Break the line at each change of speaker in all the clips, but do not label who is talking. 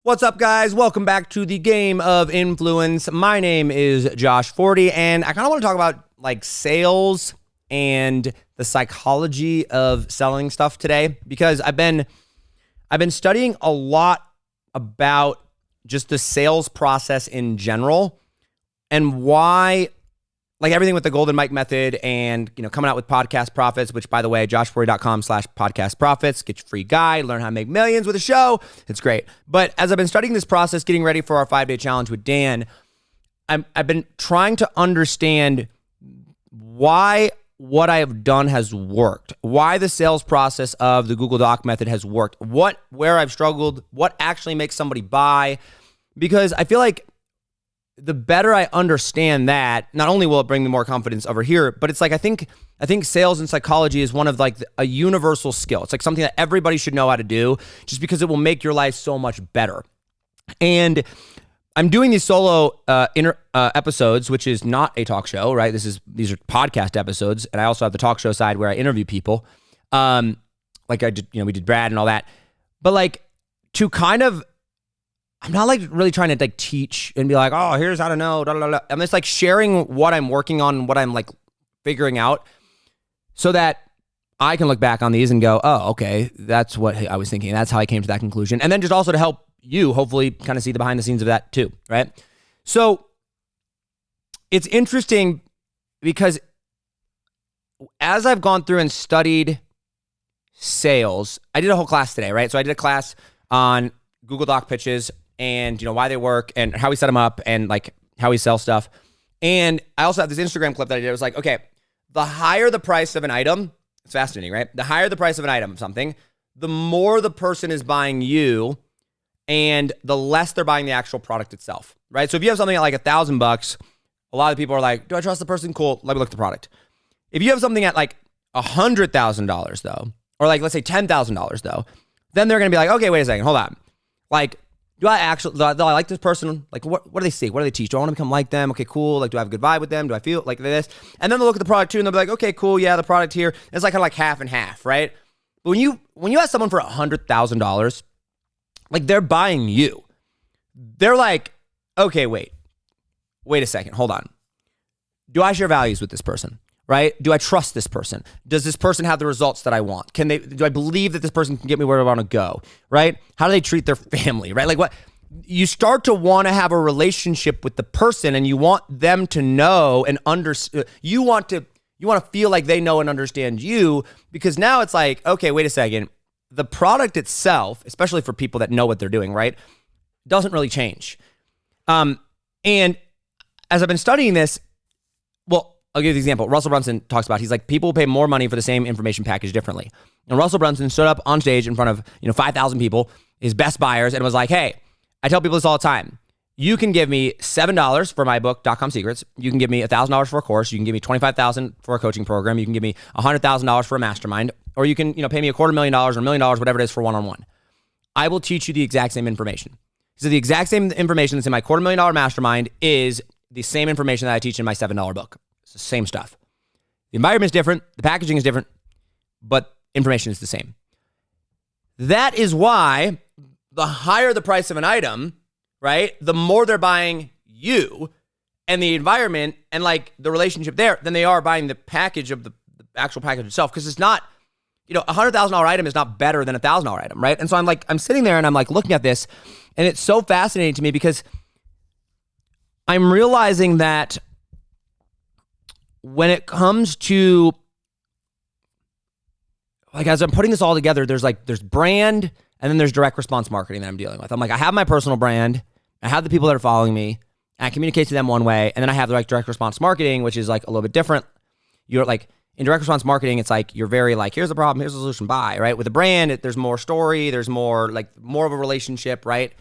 What's up, guys? Welcome back to the Game of Influence. My name is Josh Forti, and I kind of want to talk about like sales and the psychology of selling stuff today, because I've been studying a lot about just the sales process in general and why, like everything with the Golden Mike method and, coming out with podcast profits, which, by the way, joshforti.com/podcast profits, get your free guide, learn how to make millions with a show. It's great. But as I've been studying this process, getting ready for our 5-day challenge with Dan, I've been trying to understand why what I have done has worked, why the sales process of the Google Doc method has worked, where I've struggled, what actually makes somebody buy, because I feel like the better I understand that, not only will it bring me more confidence over here, but it's like I think sales and psychology is one of like a universal skill. It's like something that everybody should know how to do, just because it will make your life so much better. And I'm doing these solo episodes, which is not a talk show, right? These are podcast episodes, and I also have the talk show side where I interview people, like I did, we did Brad and all that. But like to kind of, I'm not like really trying to like teach and be like, oh, here's how to know. Blah, blah, blah. I'm just like sharing what I'm working on, what I'm like figuring out, so that I can look back on these and go, oh, okay, that's what I was thinking. That's how I came to that conclusion. And then just also to help you hopefully kind of see the behind the scenes of that too, right? So it's interesting because as I've gone through and studied sales, I did a whole class today, right? So I did a class on Google Doc pitches and why they work and how we set them up and like how we sell stuff. And I also have this Instagram clip that I did. It was like, okay, the higher the price of an item, it's fascinating, right? The higher the price of an item of something, the more the person is buying you and the less they're buying the actual product itself, right? So if you have something at like $1,000, a lot of people are like, do I trust the person? Cool, let me look at the product. If you have something at like $100,000 though, or like let's say $10,000 though, then they're gonna be like, okay, wait a second, hold on. Like, do I like this person? Like, what do they see? What do they teach? Do I want to become like them? Okay, cool. Like, do I have a good vibe with them? Do I feel like this? And then they'll look at the product too, and they'll be like, okay, cool. Yeah, the product here. It's like kind of like half and half, right? But when you ask someone for $100,000, like they're buying you. They're like, okay, wait a second, hold on. Do I share values with this person? Right? Do I trust this person? Does this person have the results that I want? Do I believe that this person can get me where I want to go? Right? How do they treat their family? Right? Like what? You start to want to have a relationship with the person, and you want them to know and understand. You want to feel like they know and understand you, because now it's like, okay, wait a second. The product itself, especially for people that know what they're doing, right, doesn't really change. And as I've been studying this, well, I'll give you the example. Russell Brunson talks about, he's like, people will pay more money for the same information package differently. And Russell Brunson stood up on stage in front of 5,000 people, his best buyers, and was like, hey, I tell people this all the time. You can give me $7 for my book, .com Secrets. You can give me $1,000 for a course. You can give me $25,000 for a coaching program. You can give me $100,000 for a mastermind, or you can pay me $250,000 or $1 million, whatever it is, for one-on-one. I will teach you the exact same information. So the exact same information that's in my $250,000 mastermind is the same information that I teach in my $7 book. It's the same stuff. The environment is different. The packaging is different, but information is the same. That is why the higher the price of an item, right, the more they're buying you and the environment and like the relationship there than they are buying the package of the actual package itself. Because it's not, $100,000 item is not better than $1,000 item, right? And so I'm sitting there and I'm like looking at this, and it's so fascinating to me because I'm realizing that when it comes to, like, as I'm putting this all together, there's brand and then there's direct response marketing that I'm dealing with. I'm like, I have my personal brand, I have the people that are following me, and I communicate to them one way, and then I have the direct response marketing, which is like a little bit different. You're like, in direct response marketing, it's like, you're very like, here's the problem, here's the solution, bye, right? With a brand, there's more story, there's more of a relationship, right?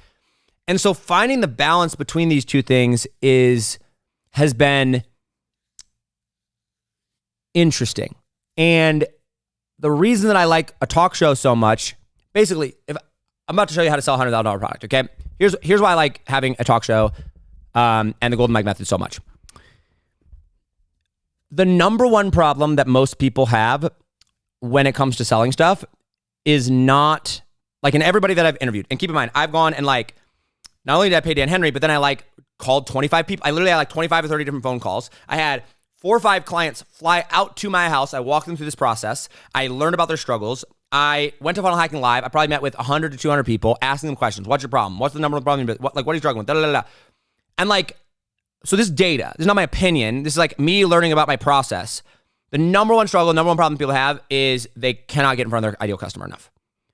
And so finding the balance between these two things has been interesting. And the reason that I like a talk show so much, basically, if I'm about to show you how to sell a $100,000 product, okay? Here's why I like having a talk show and the Golden Mike method so much. The number one problem that most people have when it comes to selling stuff is not, like, in everybody that I've interviewed, and keep in mind, I've gone and like not only did I pay Dan Henry, but then I like called 25 people. I literally had like 25 or 30 different phone calls. I had 4 or 5 clients fly out to my house. I walked them through this process. I learned about their struggles. I went to Funnel Hacking Live. I probably met with 100 to 200 people, asking them questions. What's your problem? What's the number one problem? What are you struggling with? Da, da, da, da. And like, so this data, this is not my opinion. This is like me learning about my process. The number one struggle, number one problem people have is they cannot get in front of their ideal customer enough,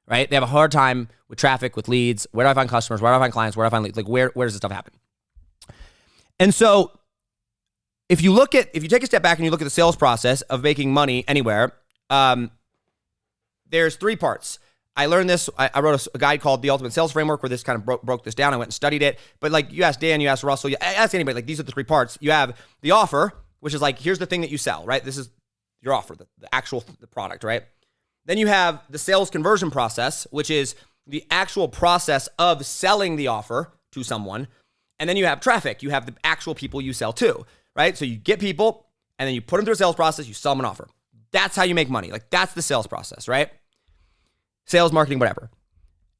right? They have a hard time with traffic, with leads. Where do I find customers? Where do I find clients? Where do I find leads? Like, where does this stuff happen? And so if you take a step back and you look at the sales process of making money anywhere, there's 3 parts. I learned this. I wrote a guide called The Ultimate Sales Framework where this kind of broke this down. I went and studied it. But like you asked Dan, you asked Russell, you ask anybody, like these are the 3 parts. You have the offer, which is like, here's the thing that you sell, right? This is your offer, the actual the product, right? Then you have the sales conversion process, which is the actual process of selling the offer to someone. And then you have traffic. You have the actual people you sell to, right? So you get people and then you put them through a sales process, you sell them an offer. That's how you make money. Like that's the sales process, right? Sales, marketing, whatever.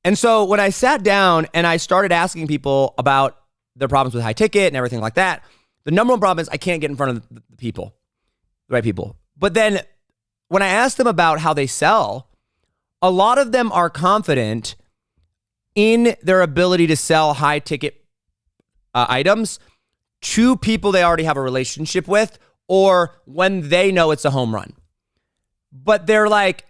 And so when I sat down and I started asking people about their problems with HighTicket and everything like that, the number one problem is I can't get in front of the people, the right people. But then when I asked them about how they sell, a lot of them are confident in their ability to sell high-ticket items to people they already have a relationship with or when they know it's a home run. But they're like,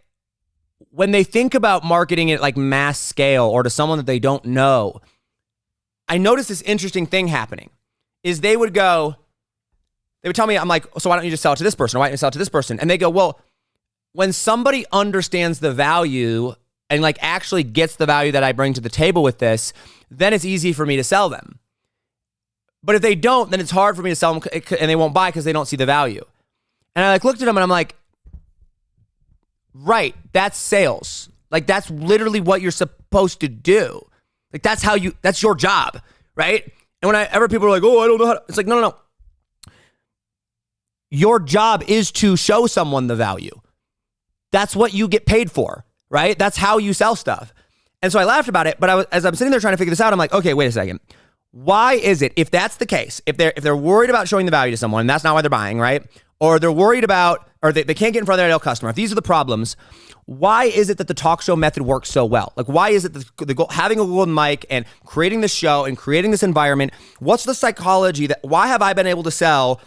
when they think about marketing at like mass scale or to someone that they don't know, I noticed this interesting thing happening is they would tell me, I'm like, so why don't you just sell it to this person? Or why don't you sell it to this person? And they go, well, when somebody understands the value and like actually gets the value that I bring to the table with this, then it's easy for me to sell them. But if they don't, then it's hard for me to sell them and they won't buy because they don't see the value. And I like looked at them and I'm like, right, that's sales. Like that's literally what you're supposed to do. Like that's your job, right? And whenever people are like, oh, I don't know how to, it's like, no. Your job is to show someone the value. That's what you get paid for, right? That's how you sell stuff. And so I laughed about it, but as I'm sitting there trying to figure this out, I'm like, okay, wait a second. Why is it, if that's the case, if they're worried about showing the value to someone, and that's not why they're buying, right? Or they're worried about, or they can't get in front of their ideal customer. If these are the problems, why is it that the talk show method works so well? Like, why is it that the goal, having a golden mic and creating this show and creating this environment, what's the psychology why have I been able to sell,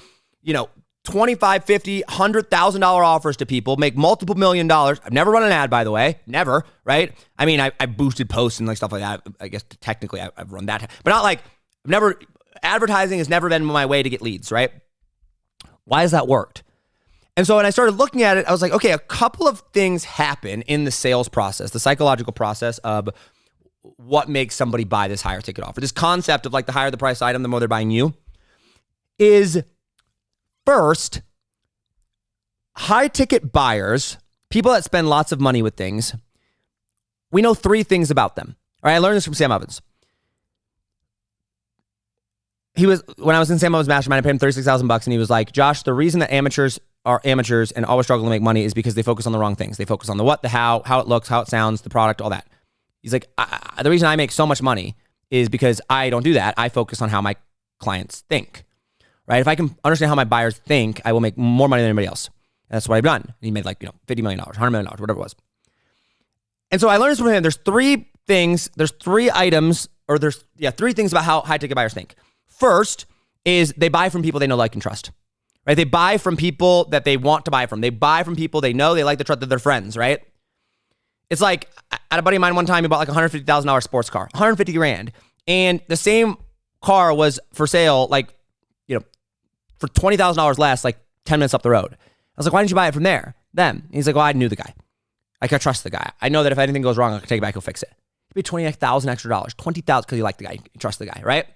$25, $50, $100,000 offers to people, make multiple $1 million. I've never run an ad, by the way. Never, right? I mean, I boosted posts and like stuff like that. I guess technically I've run that, but not like advertising has never been my way to get leads, right? Why has that worked? And so when I started looking at it, I was like, okay, a couple of things happen in the sales process, the psychological process of what makes somebody buy this higher ticket offer. This concept of like the higher the price item, the more they're buying you is first, high ticket buyers, people that spend lots of money with things, we know 3 things about them. All right, I learned this from Sam Evans. When I was in Sam Evans' mastermind, I paid him $36,000 and he was like, Josh, the reason that amateurs are amateurs and always struggle to make money is because they focus on the wrong things. They focus on the what, the how it looks, how it sounds, the product, all that. He's like, the reason I make so much money is because I don't do that. I focus on how my clients think, right? If I can understand how my buyers think, I will make more money than anybody else. And that's what I've done. And he made like, $50 million, $100 million, whatever it was. And so I learned from him, there's 3 things, there's 3 items, or 3 things about how high ticket buyers think. First is they buy from people they know, like, and trust, right? They buy from people that they want to buy from. They buy from people they know, they like, the trust, that they're friends, right? It's like, I had a buddy of mine one time, he bought like a $150,000 sports car, $150,000. And the same car was for sale, like, for $20,000 less, like 10 minutes up the road. I was like, why didn't you buy it from there? Them. And he's like, well, I knew the guy. I could trust the guy. I know that if anything goes wrong, I can take it back, he'll fix it. He paid $28,000 extra dollars, $20,000 because you like the guy, you trust the guy, right?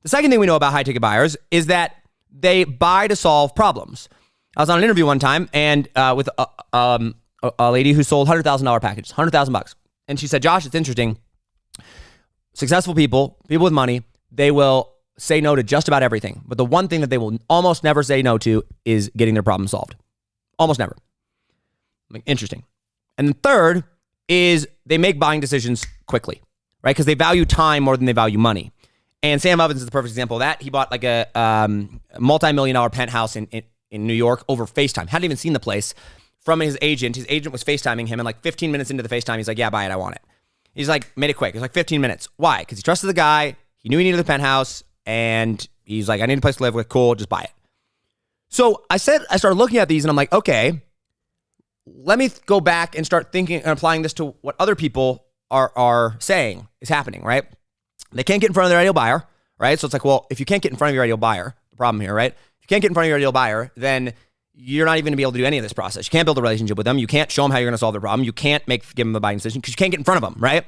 The second thing we know about high ticket buyers is that they buy to solve problems. I was on an interview one time and with a lady who sold $100,000 packages, $100,000. And she said, Josh, it's interesting. Successful people with money, they will say no to just about everything. But the one thing that they will almost never say no to is getting their problem solved. Almost never. Like, interesting. And the third is they make buying decisions quickly, right? Because they value time more than they value money. And Sam Ovens is the perfect example of that. He bought like a multi-million-dollar penthouse in New York over FaceTime. Hadn't even seen the place from his agent. His agent was FaceTiming him, and like 15 minutes into the FaceTime, he's like, yeah, buy it, I want it. He's like, made it quick. It was like 15 minutes. Why? Because he trusted the guy. He knew he needed the penthouse, and he's like, I need a place to live with. Cool, just buy it. So I started looking at these, and I'm like, okay, let me go back and start thinking and applying this to what other people are saying is happening, right? They can't get in front of their ideal buyer, right? So it's like, well, if you can't get in front of your ideal buyer, the problem here, right? If you can't get in front of your ideal buyer, then you're not even going to be able to do any of this process. You can't build a relationship with them. You can't show them how you're going to solve their problem. You can't give them a buying decision because you can't get in front of them, right?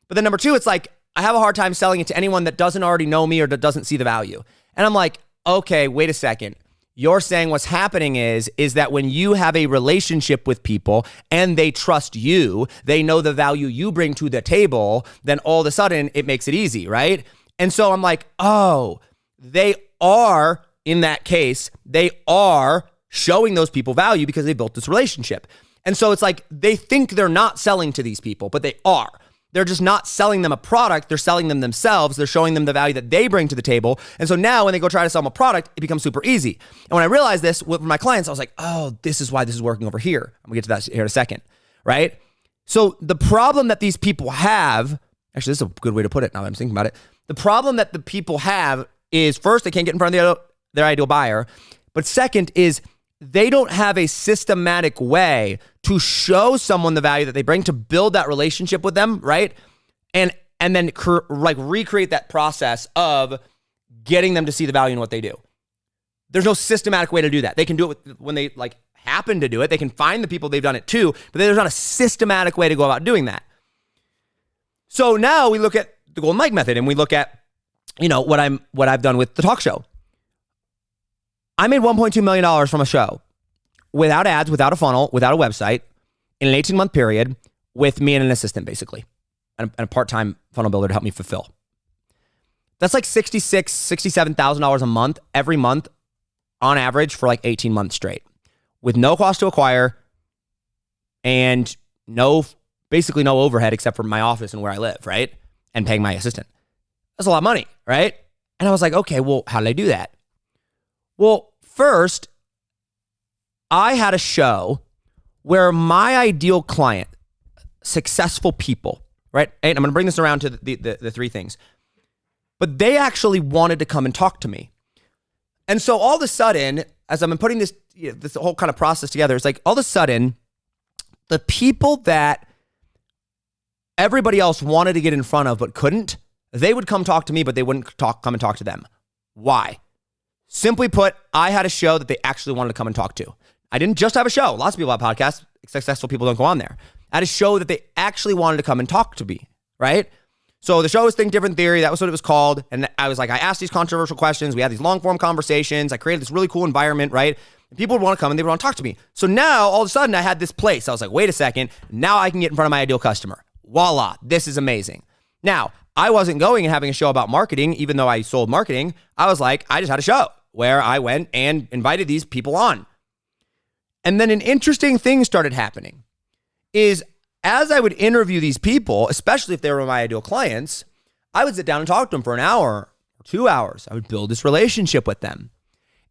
But then number two, it's like, I have a hard time selling it to anyone that doesn't already know me or that doesn't see the value. And I'm like, okay, wait a second. You're saying what's happening is that when you have a relationship with people and they trust you, they know the value you bring to the table, then all of a sudden it makes it easy, right? And so I'm like, oh, they are, in that case, they are showing those people value because they built this relationship. And so it's like they think they're not selling to these people, but they are. They're just not selling them a product. They're selling them themselves. They're showing them the value that they bring to the table. And so now when they go try to sell them a product, it becomes super easy. And when I realized this with my clients, I was like, oh, this is why this is working over here. I'm gonna get to that here in a second, right? So the problem that these people have, actually, this is a good way to put it now that I'm thinking about it. The problem that the people have is, first, they can't get in front of their ideal buyer. But second is they don't have a systematic way to show someone the value that they bring, to build that relationship with them, right? And then recreate that process of getting them to see the value in what they do. There's no systematic way to do that. They can do it when they like happen to do it. They can find the people they've done it to, but there's not a systematic way to go about doing that. So now we look at the Golden Mike method and we look at, what I've done with the talk show. I made $1.2 million from a show without ads, without a funnel, without a website, in an 18-month period with me and an assistant, basically, and a part-time funnel builder to help me fulfill. That's like $66,000, $67,000 a month, every month, on average, for like 18 months straight, with no cost to acquire and basically no overhead except for my office and where I live, right? And paying my assistant. That's a lot of money, right? And I was like, okay, well, how did I do that? Well, first, I had a show where my ideal client, successful people, right? And I'm going to bring this around to the three things, but they actually wanted to come and talk to me. And so all of a sudden, as I'm putting this whole kind of process together, it's like all of a sudden, the people that everybody else wanted to get in front of but couldn't, they would come talk to me, but they wouldn't come and talk to them. Why? Simply put, I had a show that they actually wanted to come and talk to. I didn't just have a show. Lots of people have podcasts. Successful people don't go on there. I had a show that they actually wanted to come and talk to me, right? So the show was Think Different Theory. That was what it was called. And I was like, I asked these controversial questions. We had these long form conversations. I created this really cool environment, right? And people would want to come and they would want to talk to me. So now all of a sudden I had this place. I was like, wait a second. Now I can get in front of my ideal customer. Voila. This is amazing. Now, I wasn't going and having a show about marketing, even though I sold marketing. I was like, I just had a show where I went and invited these people on. And then an interesting thing started happening is as I would interview these people, especially if they were my ideal clients, I would sit down and talk to them for an hour or 2 hours. I would build this relationship with them.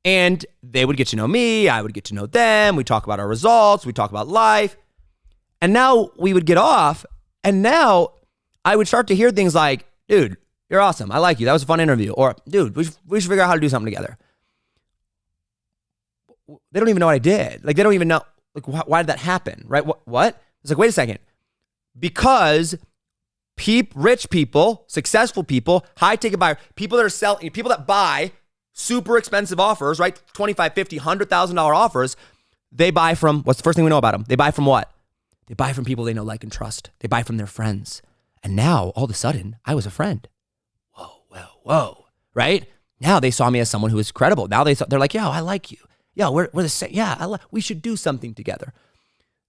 And they would get to know me. I would get to know them. We'd talk about our results. We'd talk about life. And now we would get off. And now I would start to hear things like, dude, you're awesome. I like you. That was a fun interview. Or, dude, we should figure out how to do something together. They don't even know what I did. Like, they don't even know, like, why did that happen, right? What? It's like, wait a second. Because rich people, successful people, high-ticket buyers, people that are selling, people that buy super expensive offers, right? $25,000, $50,000, $100,000 offers, they buy from, what's the first thing we know about them? They buy from what? They buy from people they know, like, and trust. They buy from their friends. And now, all of a sudden, I was a friend. Whoa, right? Now they saw me as someone who is credible. Now they're like, yo, I like you. Yo, we're the same. Yeah, we should do something together.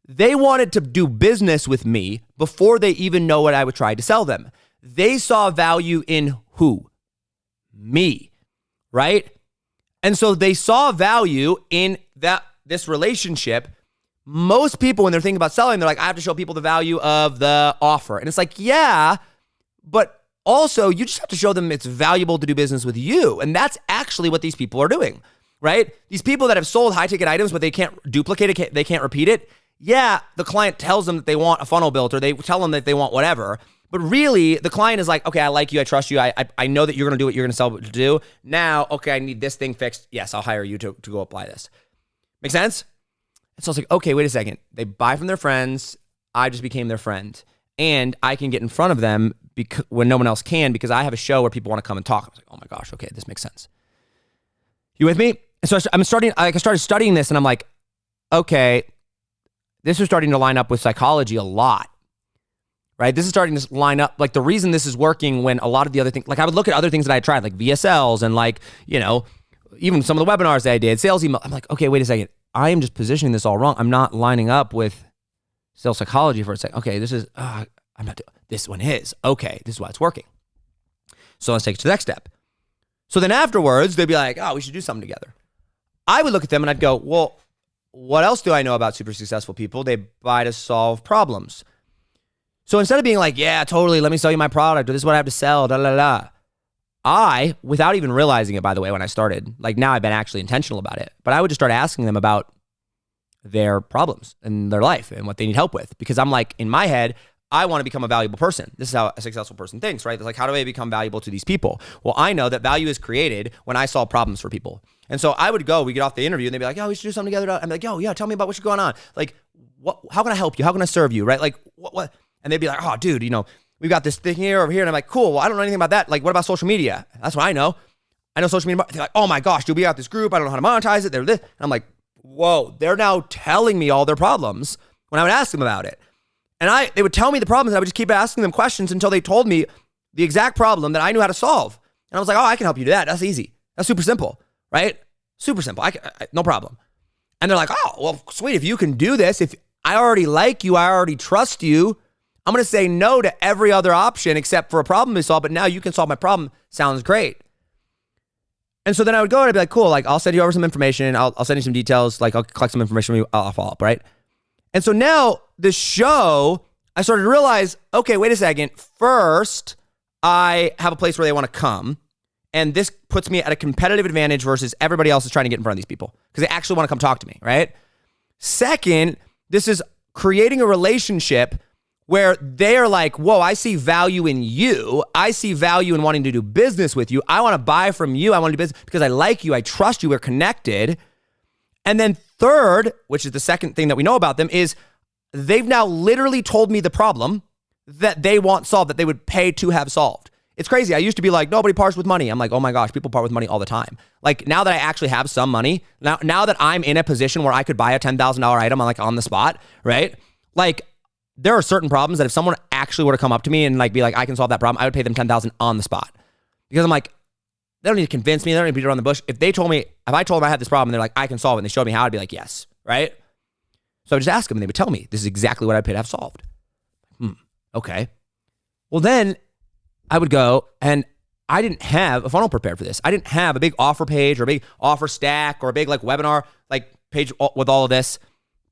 They wanted to do business with me before they even know what I would try to sell them. They saw value in who? Me, right? And so they saw value in this relationship. Most people, when they're thinking about selling, they're like, I have to show people the value of the offer. And it's like, yeah, but also you just have to show them it's valuable to do business with you. And that's actually what these people are doing, right? These people that have sold high ticket items, but they can't duplicate it, they can't repeat it. Yeah, the client tells them that they want a funnel built, or they tell them that they want whatever. But really, the client is like, okay, I like you, I trust you, I know that you're going to do what you're going to sell to do. Now, okay, I need this thing fixed. Yes, I'll hire you to go apply this. Make sense? And so it's like, okay, wait a second. They buy from their friends. I just became their friend. And I can get in front of them when no one else can, because I have a show where people want to come and talk. I was like, oh my gosh, okay, this makes sense. You with me? And so I started studying this, and I'm like, okay, this is starting to line up with psychology a lot, right? This is starting to line up, like the reason this is working when a lot of the other things, like I would look at other things that I tried, like VSLs and like, even some of the webinars that I did, sales email. I'm like, okay, wait a second. I am just positioning this all wrong. I'm not lining up with sales psychology for a second. Okay, this one is. Okay, this is why it's working. So let's take it to the next step. So then afterwards, they'd be like, oh, we should do something together. I would look at them and I'd go, well, what else do I know about super successful people? They buy to solve problems. So instead of being like, yeah, totally, let me sell you my product, or this is what I have to sell, I, without even realizing it, by the way, when I started, like now I've been actually intentional about it, but I would just start asking them about their problems in their life and what they need help with. Because I'm like, in my head, I want to become a valuable person. This is how a successful person thinks, right? It's like, how do I become valuable to these people? Well, I know that value is created when I solve problems for people. And so I would go, we get off the interview and they'd be like, oh, we should do something together. I'm like, yo, yeah, tell me about what's going on. Like, how can I help you? How can I serve you? Right? Like, what? And they'd be like, oh, dude, we've got this thing here over here. And I'm like, cool. Well, I don't know anything about that. Like, what about social media? That's what I know. I know social media. They're like, oh my gosh, dude, we got this group. I don't know how to monetize it. They're this. And I'm like, whoa, they're now telling me all their problems when I would ask them about it. And they would tell me the problems, and I would just keep asking them questions until they told me the exact problem that I knew how to solve. And I was like, oh, I can help you do that. That's easy. That's super simple, right? Super simple. No problem. And they're like, oh, well, sweet. If you can do this, if I already like you, I already trust you, I'm going to say no to every other option except for a problem to solve. But now you can solve my problem. Sounds great. And so then I would go and I'd be like, cool, like I'll send you over some information. I'll send you some details. Like I'll collect some information from you. I'll follow up, right? And so now the show, I started to realize, okay, wait a second. First, I have a place where they want to come. And this puts me at a competitive advantage versus everybody else is trying to get in front of these people because they actually want to come talk to me, right? Second, this is creating a relationship where they're like, whoa, I see value in you. I see value in wanting to do business with you. I want to buy from you. I want to do business because I like you. I trust you. We're connected. And then third, which is the second thing that we know about them, is they've now literally told me the problem that they want solved, that they would pay to have solved. It's crazy. I used to be like, nobody parts with money. I'm like, oh my gosh, people part with money all the time. Like now that I actually have some money, now that I'm in a position where I could buy a $10,000 item on the spot, right? Like there are certain problems that if someone actually were to come up to me and like be like, I can solve that problem, I would pay them $10,000 on the spot. Because I'm like, they don't need to convince me. They don't need to beat around the bush. If I told them I had this problem and they're like, I can solve it, and they showed me how, I'd be like, yes, right? So I would just ask them and they would tell me, this is exactly what I'd pay to have solved. Okay. Well, then I would go, and I didn't have a funnel prepared for this. I didn't have a big offer page or a big offer stack or a big like webinar like page with all of this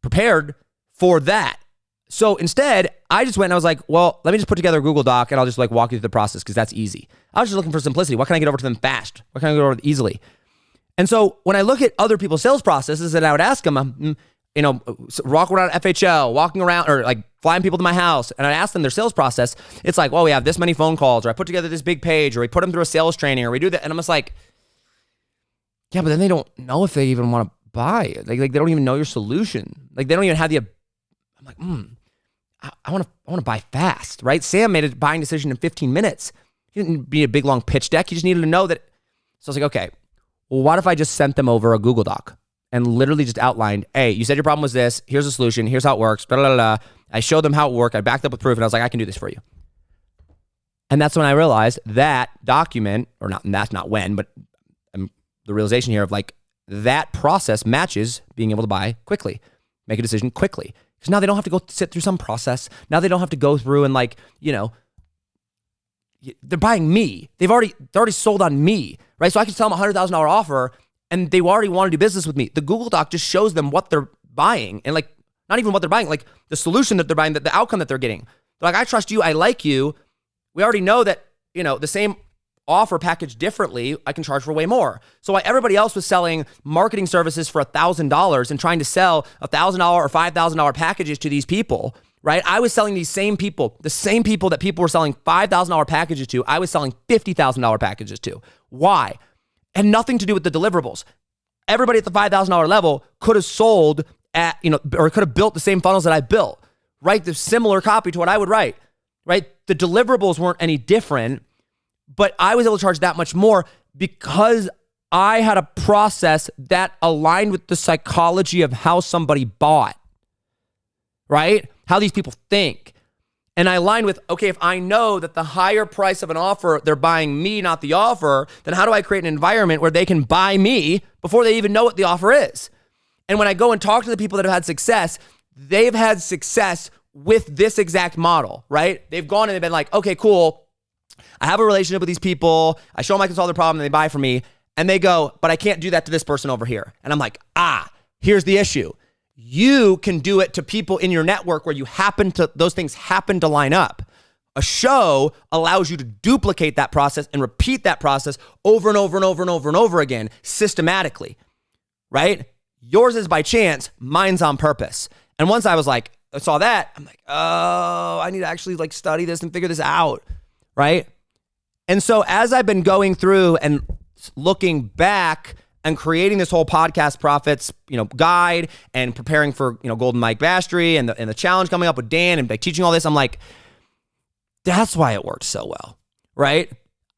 prepared for that. So instead, I just went and I was like, well, let me just put together a Google Doc and I'll just like walk you through the process because that's easy. I was just looking for simplicity. What can I get over to them fast? What can I get over easily? And so when I look at other people's sales processes, and I would ask them, walking around FHL, walking around or like flying people to my house, and I ask them their sales process, it's like, well, we have this many phone calls, or I put together this big page, or we put them through a sales training, or we do that. And I'm just like, yeah, but then they don't know if they even want to buy. Like they don't even know your solution. Like they don't even have the, I'm like, I want to buy fast, right? Sam made a buying decision in 15 minutes. He didn't need a big long pitch deck. He just needed to know that. So I was like, okay, well, what if I just sent them over a Google Doc and literally just outlined, hey, you said your problem was this. Here's the solution. Here's how it works. Blah, blah, blah. I showed them how it worked. I backed up with proof, and I was like, I can do this for you. And that's when I realized that document, or not, and that's not when, but the realization here of like that process matches being able to buy quickly, make a decision quickly. Because now they don't have to go sit through some process. Now they don't have to go through and like, they're buying me. They're already sold on me, right? So I can tell them a $100,000 offer and they already want to do business with me. The Google Doc just shows them what they're buying and like, not even what they're buying, like the solution that they're buying, the outcome that they're getting. They're like, I trust you. I like you. We already know that the same offer packaged differently, I can charge for way more. So while everybody else was selling marketing services for $1,000 and trying to sell $1,000 or $5,000 packages to these people, right? I was selling these same people, the same people that people were selling $5,000 packages to, I was selling $50,000 packages to. Why? And nothing to do with the deliverables. Everybody at the $5,000 level could have sold at, or could have built the same funnels that I built, write the similar copy to what I would write, right? The deliverables weren't any different, but I was able to charge that much more because I had a process that aligned with the psychology of how somebody bought, right? How these people think. And I aligned with, okay, if I know that the higher price of an offer, they're buying me, not the offer, then how do I create an environment where they can buy me before they even know what the offer is? And when I go and talk to the people that have had success, they've had success with this exact model, right? They've gone and they've been like, okay, cool. I have a relationship with these people. I show them I can solve their problem and they buy from me. And they go, but I can't do that to this person over here. And I'm like, here's the issue. You can do it to people in your network where those things happen to line up. A show allows you to duplicate that process and repeat that process over and over and over and over and over again, systematically, right? Yours is by chance, mine's on purpose. And once I saw that, I'm like, oh, I need to actually study this and figure this out, right? And so as I've been going through and looking back and creating this whole podcast profits, guide and preparing for, Golden Mike Mastery and the challenge coming up with Dan and teaching all this, I'm like, that's why it worked so well, right?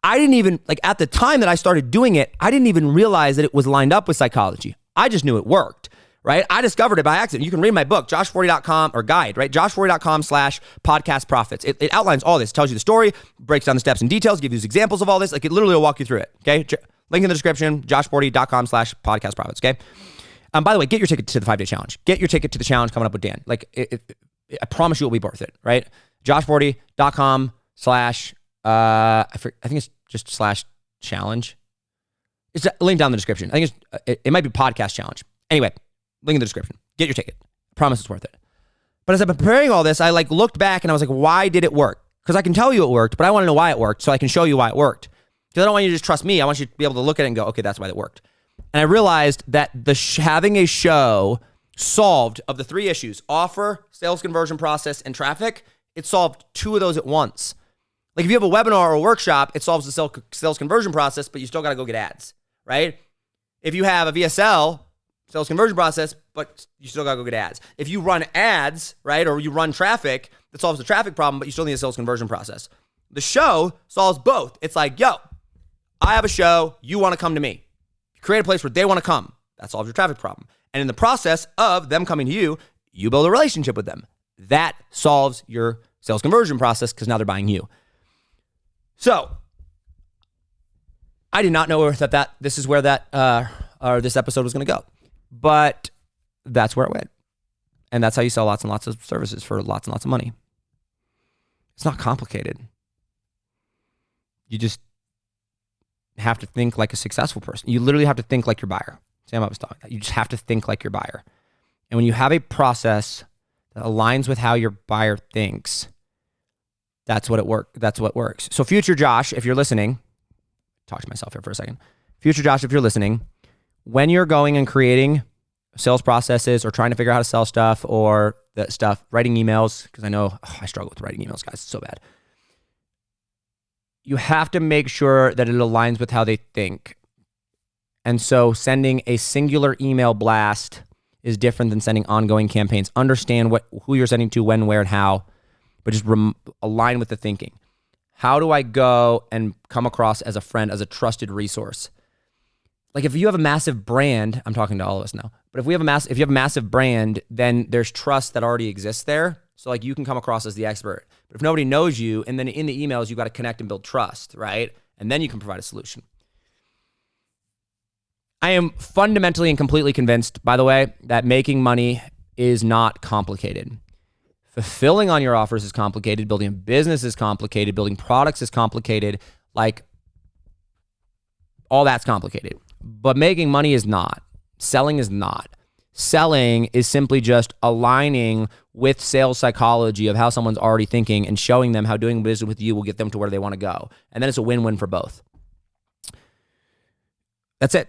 I didn't even, at the time that I started doing it, I didn't even realize that it was lined up with psychology. I just knew it worked, right? I discovered it by accident. You can read my book, joshforti.com, or guide, right? joshforti.com/podcast profits. It outlines all this, tells you the story, breaks down the steps and details, gives you examples of all this. It literally will walk you through it, okay? Link in the description, joshforti.com/podcast profits, okay? By the way, get your ticket to the 5-day challenge. Get your ticket to the challenge coming up with Dan. I promise you it will be worth it, right? joshforti.com/ I think it's just /challenge. It's a link down in the description. I think it might be podcast challenge. Anyway, link in the description. Get your ticket. I promise it's worth it. But as I've been preparing all this, I looked back and I was like, why did it work? Because I can tell you it worked, but I want to know why it worked so I can show you why it worked. Because I don't want you to just trust me. I want you to be able to look at it and go, okay, that's why it worked. And I realized that having a show solved of the 3 issues, offer, sales conversion process, and traffic, it solved 2 of those at once. If you have a webinar or a workshop, it solves the sales conversion process, but you still got to go get ads, right? If you have a VSL, sales conversion process, but you still got to go get ads. If you run ads, right, or you run traffic, that solves the traffic problem, but you still need a sales conversion process. The show solves both. It's like, yo, I have a show. You want to come to me. You create a place where they want to come. That solves your traffic problem. And in the process of them coming to you, you build a relationship with them. That solves your sales conversion process because now they're buying you. So I did not know that this is where this episode was going to go, but that's where it went. And that's how you sell lots and lots of services for lots and lots of money. It's not complicated. You just have to think like a successful person. You literally have to think like your buyer. Sam, I was talking about. You just have to think like your buyer. And when you have a process that aligns with how your buyer thinks, that's what works. So future Josh, if you're listening, talk to myself here for a second. Future Josh, if you're listening, when you're going and creating sales processes or trying to figure out how to sell stuff or that stuff, writing emails, because I know I struggle with writing emails, guys. It's so bad. You have to make sure that it aligns with how they think. And so sending a singular email blast is different than sending ongoing campaigns. Understand who you're sending to, when, where, and how, but just align with the thinking. How do I go and come across as a friend, as a trusted resource? If you have a massive brand, I'm talking to all of us now, but if you have a massive brand, then there's trust that already exists there. So you can come across as the expert. But if nobody knows you, and then in the emails, you got to connect and build trust, right? And then you can provide a solution. I am fundamentally and completely convinced, by the way, that making money is not complicated. Fulfilling on your offers is complicated. Building a business is complicated. Building products is complicated. All that's complicated. But making money is not. Selling is not. Selling is simply just aligning with sales psychology of how someone's already thinking and showing them how doing business with you will get them to where they want to go. And then it's a win-win for both. That's it.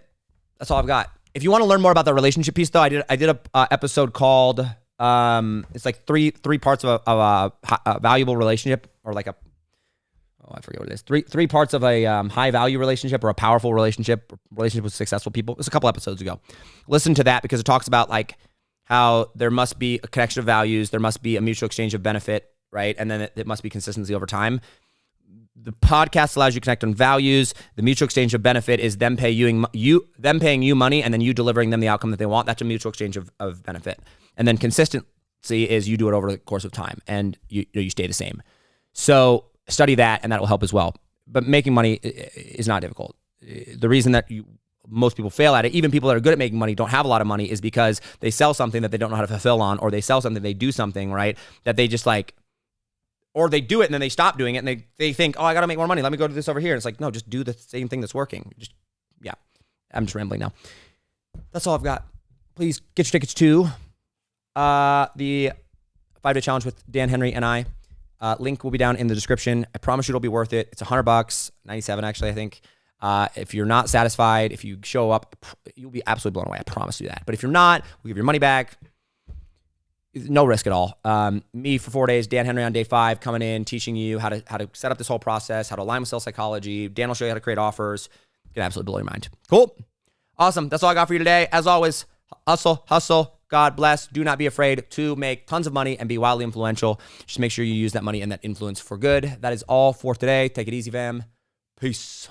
That's all I've got. If you want to learn more about the relationship piece, though, I did a episode called it's like three parts of a valuable relationship, or like I forget what it is. Three parts of a high value relationship or a powerful relationship with successful people. It was a couple episodes ago. Listen to that because it talks about like how there must be a connection of values, there must be a mutual exchange of benefit, right? And then it must be consistency over time. The podcast allows you to connect on values. The mutual exchange of benefit is them paying you money and then you delivering them the outcome that they want. That's a mutual exchange of benefit. And then consistency is you do it over the course of time and you stay the same. So study that and that will help as well. But making money is not difficult. The reason that most people fail at it, even people that are good at making money don't have a lot of money, is because they sell something that they don't know how to fulfill on, or they sell something, they do something, right, that they just like, or they do it and then they stop doing it and they think, oh, I got to make more money. Let me go to this over here. And it's like, no, just do the same thing that's working. I'm just rambling now. That's all I've got. Please get your tickets to the 5-day challenge with Dan Henry and I. Link will be down in the description. I promise you it'll be worth it. It's $100, 97 actually, I think. If you're not satisfied, if you show up, you'll be absolutely blown away. I promise you that. But if you're not, we'll give your money back. No risk at all. Me for 4 days, Dan Henry on day 5, coming in, teaching you how to set up this whole process, how to align with sales psychology. Dan will show you how to create offers. It's gonna absolutely blow your mind. Cool. Awesome. That's all I got for you today. As always, hustle. God bless. Do not be afraid to make tons of money and be wildly influential. Just make sure you use that money and that influence for good. That is all for today. Take it easy, fam. Peace.